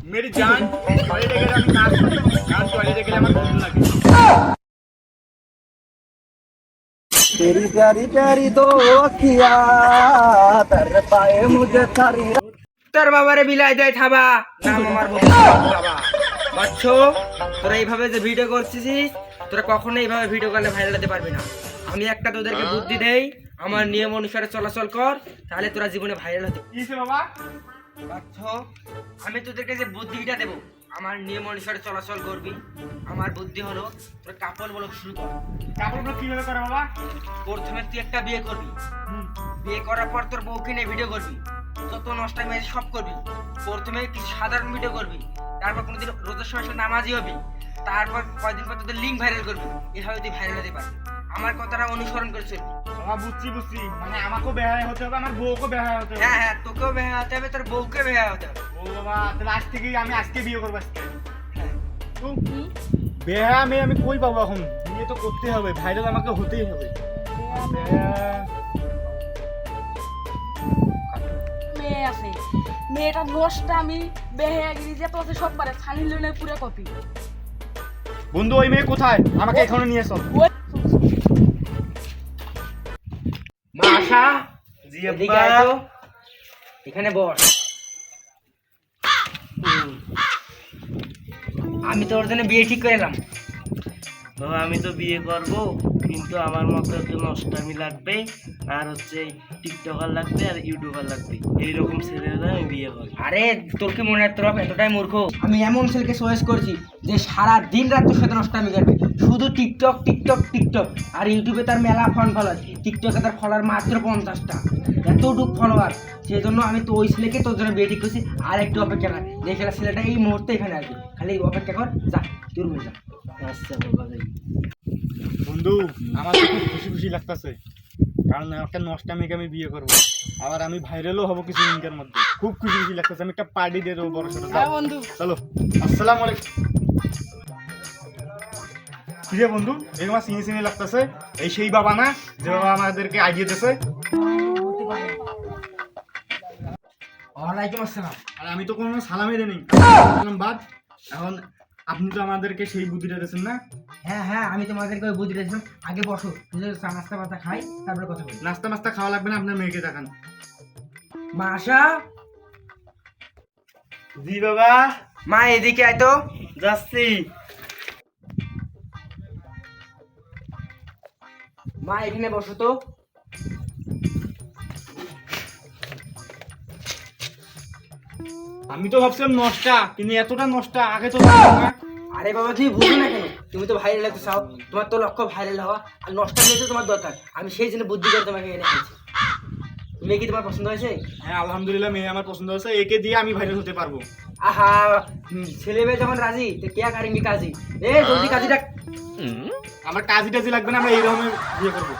मेरी जान टॉयलेट गেলে আমি নাচ করতে কারণ টয়লেটে গেলে আমার বন্ধু লাগে तेरी प्यारी प्यारी दो अखियां तर पाए मुझे थारी তোর বাবারে বিলাই দেয় থাবা নাম আমার বাবা বাচ্চো তোরা এইভাবে যে ভিডিও করছিস তোরা কখনো এইভাবে ভিডিও করলে ভাইরাল হতে পারবি না আমি একটা তোদেরকে বুদ্ধি দেই আমার নিয়ম অনুসারে চলাচল কর তাহলে তোরা জীবনে ভাইরাল হতে কিসে বাবা বাচ্চো আমি তোদেরকে যে বুদ্ধিটা দেব আমার নিয়ম অনুসারে চলাচল করবি আমার বুদ্ধি হলো তোরা কাপড় ব্লগ শুরু কর কাপড়গুলো কিভাবে করে বাবা প্রথমে তুই একটা বিয়ে করবি বিয়ে করার পর তোর বউকে নিয়ে ভিডিও করবি যত নষ্টামি আছে সব করবি প্রথমে কিছু সাধারণ ভিডিও করবি তারপর কোনোদিন রোজার সময় নামাজি হবি তারপর কয়েকদিন পর তোদের লিঙ্ক ভাইরাল করবি এভাবে তুই ভাইরাল হতে পারবি আমার কথাটা অনুসরণ করে চলবি বাবা বুঝছি মানে আমাকেও বেহায়া হতে হবে আমার বউকেও বেহায়া হতে হবে হ্যাঁ হ্যাঁ তোকেও বেহা হতে হবে তোর বউকে বেহা হতে হবে ও বাবা তাহলে আজ থেকে আমি আজকে বিয়ে করবো আজকে বেহায়া মেয়ে আমি কই পাবো এখন বিয়ে তো করতে হবে ভাইরাল আমাকে হতেই হবে মেয়ে আছে মেয়েটা নষ্ট আমি বেহাগিরি যে তো সব পারে ছানি লিওনের পুরো কপি বন্ধু ওই মেয়ে কোথায় আমাকে এখনো নিয়ে এসো মা আশা জি এদিকে আয় তো এখানে বস আমি তোর জন্য বিয়ে ঠিক করে এলাম বাবা আমি তো বিয়ে করব কিন্তু আমার মতো একটু নষ্টামি লাগবে আর হচ্ছে টিকটকার লাগবে আর ইউটিউবার লাগবে এইরকম ছেলেরা আমি বিয়ে করব আরে তোর কি মনে হয় তোর বাপ এতটাই মূর্খ আমি এমন ছেলেকে চয়েস করেছি যে সারা দিন রাত তোর সাথে নষ্টামি করবে শুধু টিকটক টিকটক টিকটক আর ইউটিউবে তার মেলা ফলোয়ার টিকটকে তার ফলোয়ার মাত্র 50টা এতটুক ফলোয়ার সেই জন্য আমি তো ওই ছেলেকে তোর জন্য বিয়ে ঠিক করছি আর একটু অপেক্ষা কর দেখে ছেলেটা এই মুহূর্তে এখানে আসবে খালি অপেক্ষা কর যা তোর যা আচ্ছা বাবা যাই বন্ধু আমার তো খুব খুশি খুশি লাগতেছে কারণ একটা নষ্টা মেয়েকে আমি বিয়ে করবো আবার আমি ভাইরালও হবো কিছু দিনের মধ্যে খুব খুশি খুশি লাগতেছে আমি একটা পার্টি দিয়ে দেবো বড় ছোট হ্যাঁ বন্ধু চলো আসসালামু আলাইকুম কিরে বন্ধু এই আমার চিনি চিনি লাগতেছে এই সেই বাবা না যে বাবা আমাদেরকে আইডিয়া দিয়েছে ওয়ালাইকুম আসসালাম আর আমি তো কোনো সালামই দেই বাদ এখন আপনি তো আমাদেরকে সেই বুদ্ধিটা দিয়েছেন না হ্যাঁ হ্যাঁ আমি তোমাদেরকে ওই বুদ্ধি দিয়েছিলাম আগে বসো চা নাস্তা পাতা খাই তারপরে কথা বলি নাস্তা মাস্তা খাওয়া লাগবে না আপনার মেয়েকে দেখান মা আশা জি বাবা মা এদিকে আয় তো যাচ্ছি মা এখানে বসো তো আমি তো ভাবছিলাম নষ্টা কিন্তু এতটা নষ্টা আগে তো জানতাম না আরে বাবা তুমি বুঝো না কেন তুমি তো ভাইরাল হতে চাও তোমার তো লক্ষ্য ভাইরাল হওয়া আর নষ্ট নিয়ে তো তোমার দরকার আমি সেই জন্য বুদ্ধি করে তোমাকে এনে আনছি মেয়ে কি তোমার পছন্দ হয়েছে হ্যাঁ আলহামদুলিল্লাহ মেয়ে আমার পছন্দ হয়েছে একে দিয়ে আমি ভাইরাল হতে পারবো আহা ছেলে মেয়ে যখন রাজি তো কে করেঙ্গি কাজী এ জলদি কাজী ডাক আমার কাজী টাজি লাগবে না আমরা এইরকম বিয়ে করবো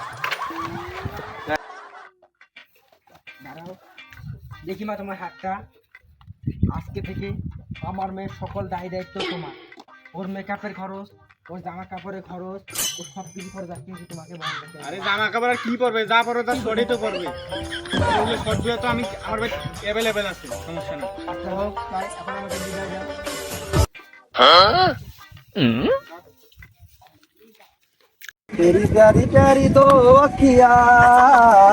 দাঁড়াও দেখি মা তোমার হাতটা আজকে থেকে আমার মেয়ের সকল দায় দায়িত্ব তোমার ওর মেকআপের খরচ ওর জামা কাপড়ের খরচ ওর সব কিছু খরচ আজকে থেকে তোমাকে বহন করতে হবে। আরে জামা কাপড় আর কি পরবে যা পরবে তার শর্টই তো পরবে ওগুলো শর্ট দিয়ে তো আমি আমার ভাই অ্যাভেলেবেল আছে সমস্যা নেই আচ্ছা হোক তাই এখন আমাকে বিদায় দাও तेरी प्यारी प्यारी दो अखियां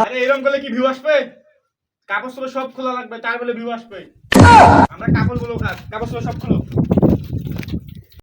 আরে এরকম করলে কি ভিউ আসবে কাপড় সব খোলা লাগবে তার বলে ভিউ আসবে আমরা কাপড়গুলো কাপড় সব খোলো